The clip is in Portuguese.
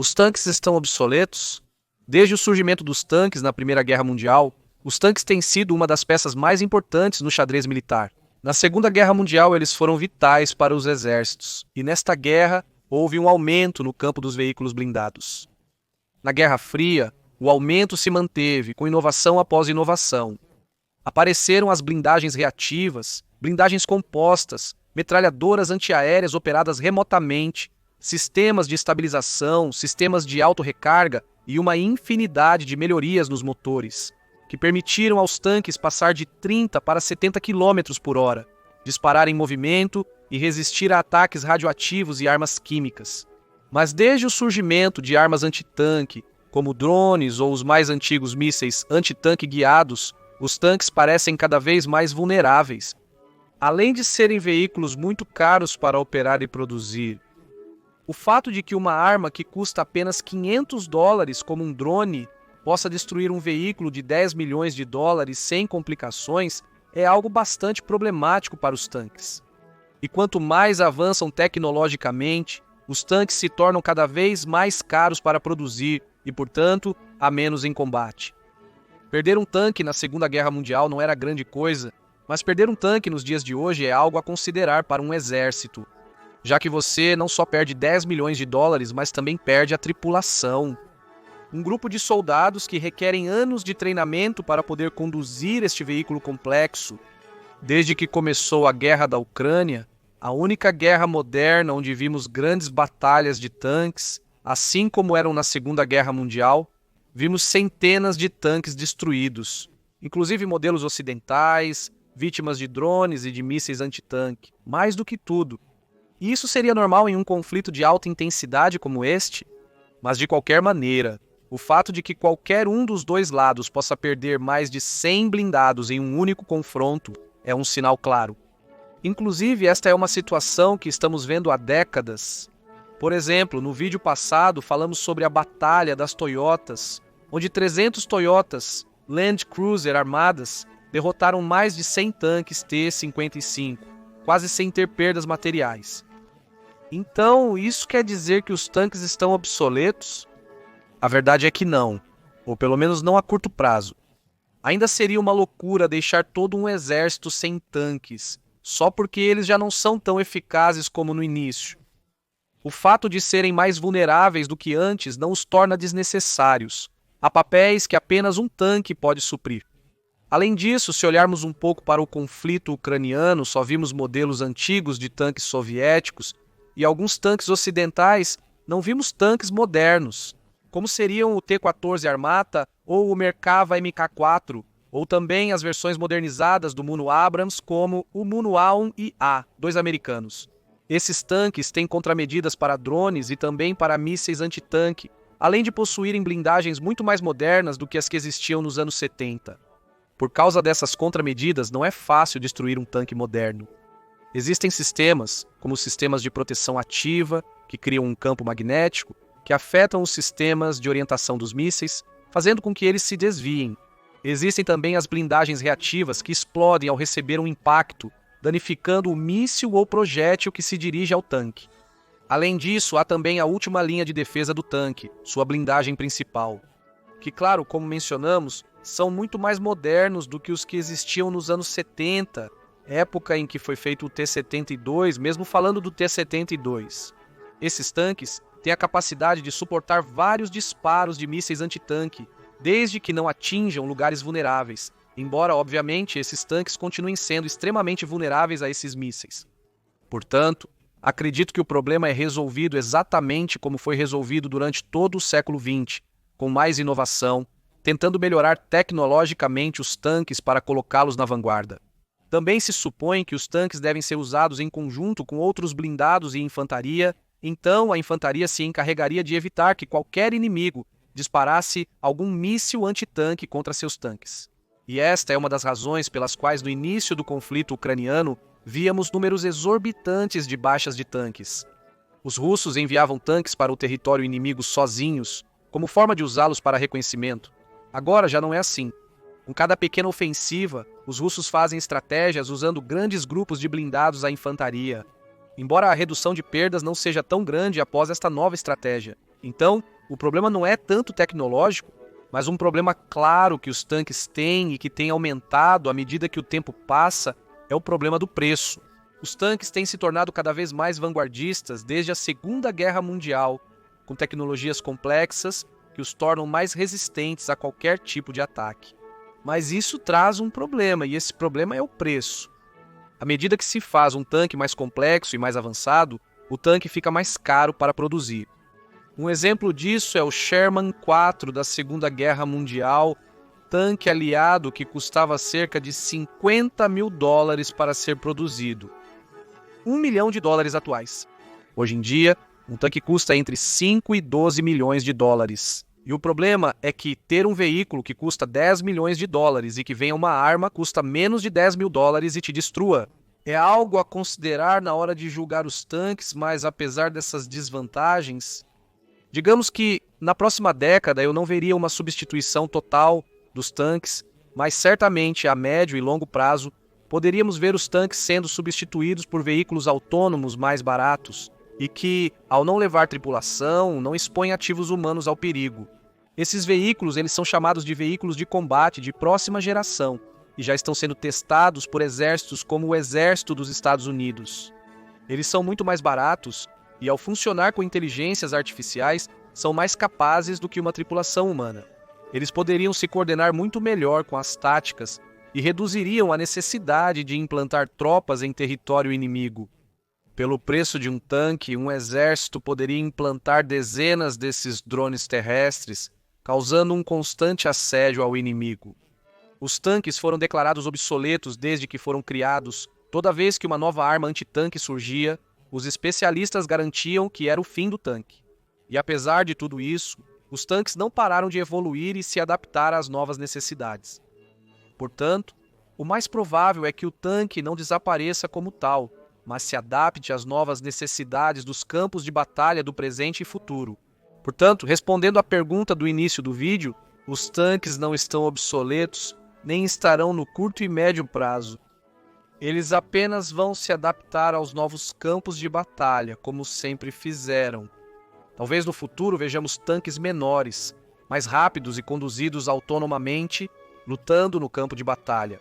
Os tanques estão obsoletos? Desde o surgimento dos tanques na Primeira Guerra Mundial, os tanques têm sido uma das peças mais importantes no xadrez militar. Na Segunda Guerra Mundial, eles foram vitais para os exércitos, e nesta guerra houve um aumento no campo dos veículos blindados. Na Guerra Fria, o aumento se manteve, com inovação após inovação. Apareceram as blindagens reativas, blindagens compostas, metralhadoras antiaéreas operadas remotamente, sistemas de estabilização, sistemas de autorrecarga e uma infinidade de melhorias nos motores, que permitiram aos tanques passar de 30 para 70 km por hora, disparar em movimento e resistir a ataques radioativos e armas químicas. Mas desde o surgimento de armas antitanque, como drones ou os mais antigos mísseis antitanque guiados, os tanques parecem cada vez mais vulneráveis. Além de serem veículos muito caros para operar e produzir, o fato de que uma arma que custa apenas $500, como um drone, possa destruir um veículo de $10 milhões sem complicações é algo bastante problemático para os tanques. E quanto mais avançam tecnologicamente, os tanques se tornam cada vez mais caros para produzir e, portanto, há menos em combate. Perder um tanque na Segunda Guerra Mundial não era grande coisa, mas perder um tanque nos dias de hoje é algo a considerar para um exército, já que você não só perde $10 milhões, mas também perde a tripulação. Um grupo de soldados que requerem anos de treinamento para poder conduzir este veículo complexo. Desde que começou a Guerra da Ucrânia, a única guerra moderna onde vimos grandes batalhas de tanques, assim como eram na Segunda Guerra Mundial, vimos centenas de tanques destruídos, inclusive modelos ocidentais, vítimas de drones e de mísseis antitanque. Mais do que tudo, e isso seria normal em um conflito de alta intensidade como este? Mas de qualquer maneira, o fato de que qualquer um dos dois lados possa perder mais de 100 blindados em um único confronto é um sinal claro. Inclusive, esta é uma situação que estamos vendo há décadas. Por exemplo, no vídeo passado falamos sobre a Batalha das Toyotas, onde 300 Toyotas Land Cruiser armadas derrotaram mais de 100 tanques T-55, quase sem ter perdas materiais. Então, isso quer dizer que os tanques estão obsoletos? A verdade é que não, ou pelo menos não a curto prazo. Ainda seria uma loucura deixar todo um exército sem tanques, só porque eles já não são tão eficazes como no início. O fato de serem mais vulneráveis do que antes não os torna desnecessários. Há papéis que apenas um tanque pode suprir. Além disso, se olharmos um pouco para o conflito ucraniano, só vimos modelos antigos de tanques soviéticos e alguns tanques ocidentais, não vimos tanques modernos, como seriam o T-14 Armata ou o Merkava Mk4, ou também as versões modernizadas do Muno Abrams, como o Muno A1 e A, dois americanos. Esses tanques têm contramedidas para drones e também para mísseis antitanque, além de possuírem blindagens muito mais modernas do que as que existiam nos anos 70. Por causa dessas contramedidas, não é fácil destruir um tanque moderno. Existem sistemas, como os sistemas de proteção ativa, que criam um campo magnético, que afetam os sistemas de orientação dos mísseis, fazendo com que eles se desviem. Existem também as blindagens reativas que explodem ao receber um impacto, danificando o míssil ou projétil que se dirige ao tanque. Além disso, há também a última linha de defesa do tanque, sua blindagem principal, que, claro, como mencionamos, são muito mais modernos do que os que existiam nos anos 70, época em que foi feito o T-72, mesmo falando do T-72. Esses tanques têm a capacidade de suportar vários disparos de mísseis antitanque, desde que não atinjam lugares vulneráveis, embora, obviamente, esses tanques continuem sendo extremamente vulneráveis a esses mísseis. Portanto, acredito que o problema é resolvido exatamente como foi resolvido durante todo o século XX, com mais inovação, tentando melhorar tecnologicamente os tanques para colocá-los na vanguarda. Também se supõe que os tanques devem ser usados em conjunto com outros blindados e infantaria, então a infantaria se encarregaria de evitar que qualquer inimigo disparasse algum míssil antitanque contra seus tanques. E esta é uma das razões pelas quais no início do conflito ucraniano víamos números exorbitantes de baixas de tanques. Os russos enviavam tanques para o território inimigo sozinhos, como forma de usá-los para reconhecimento. Agora já não é assim. Com cada pequena ofensiva, os russos fazem estratégias usando grandes grupos de blindados à infantaria. Embora a redução de perdas não seja tão grande após esta nova estratégia, Então, o problema não é tanto tecnológico, mas um problema claro que os tanques têm e que tem aumentado à medida que o tempo passa é o problema do preço. Os tanques têm se tornado cada vez mais vanguardistas desde a Segunda Guerra Mundial, com tecnologias complexas que os tornam mais resistentes a qualquer tipo de ataque. Mas isso traz um problema, e esse problema é o preço. À medida que se faz um tanque mais complexo e mais avançado, o tanque fica mais caro para produzir. Um exemplo disso é o Sherman IV da Segunda Guerra Mundial, tanque aliado que custava cerca de $50 mil para ser produzido. $1 milhão atuais. Hoje em dia, um tanque custa entre 5 e 12 milhões de dólares. E o problema é que ter um veículo que custa 10 milhões de dólares e que venha uma arma custa menos de 10 mil dólares e te destrua. É algo a considerar na hora de julgar os tanques, mas apesar dessas desvantagens, digamos que na próxima década eu não veria uma substituição total dos tanques, mas certamente a médio e longo prazo poderíamos ver os tanques sendo substituídos por veículos autônomos mais baratos e que, ao não levar tripulação, não expõem ativos humanos ao perigo. Esses veículos eles são chamados de veículos de combate de próxima geração e já estão sendo testados por exércitos como o Exército dos Estados Unidos. Eles são muito mais baratos e, ao funcionar com inteligências artificiais, são mais capazes do que uma tripulação humana. Eles poderiam se coordenar muito melhor com as táticas e reduziriam a necessidade de implantar tropas em território inimigo. Pelo preço de um tanque, um exército poderia implantar dezenas desses drones terrestres, causando um constante assédio ao inimigo. Os tanques foram declarados obsoletos desde que foram criados. Toda vez que uma nova arma antitanque surgia, os especialistas garantiam que era o fim do tanque. E apesar de tudo isso, os tanques não pararam de evoluir e se adaptar às novas necessidades. Portanto, o mais provável é que o tanque não desapareça como tal, mas se adapte às novas necessidades dos campos de batalha do presente e futuro. Portanto, respondendo à pergunta do início do vídeo, os tanques não estão obsoletos, nem estarão no curto e médio prazo. Eles apenas vão se adaptar aos novos campos de batalha, como sempre fizeram. Talvez no futuro vejamos tanques menores, mais rápidos e conduzidos autonomamente, lutando no campo de batalha.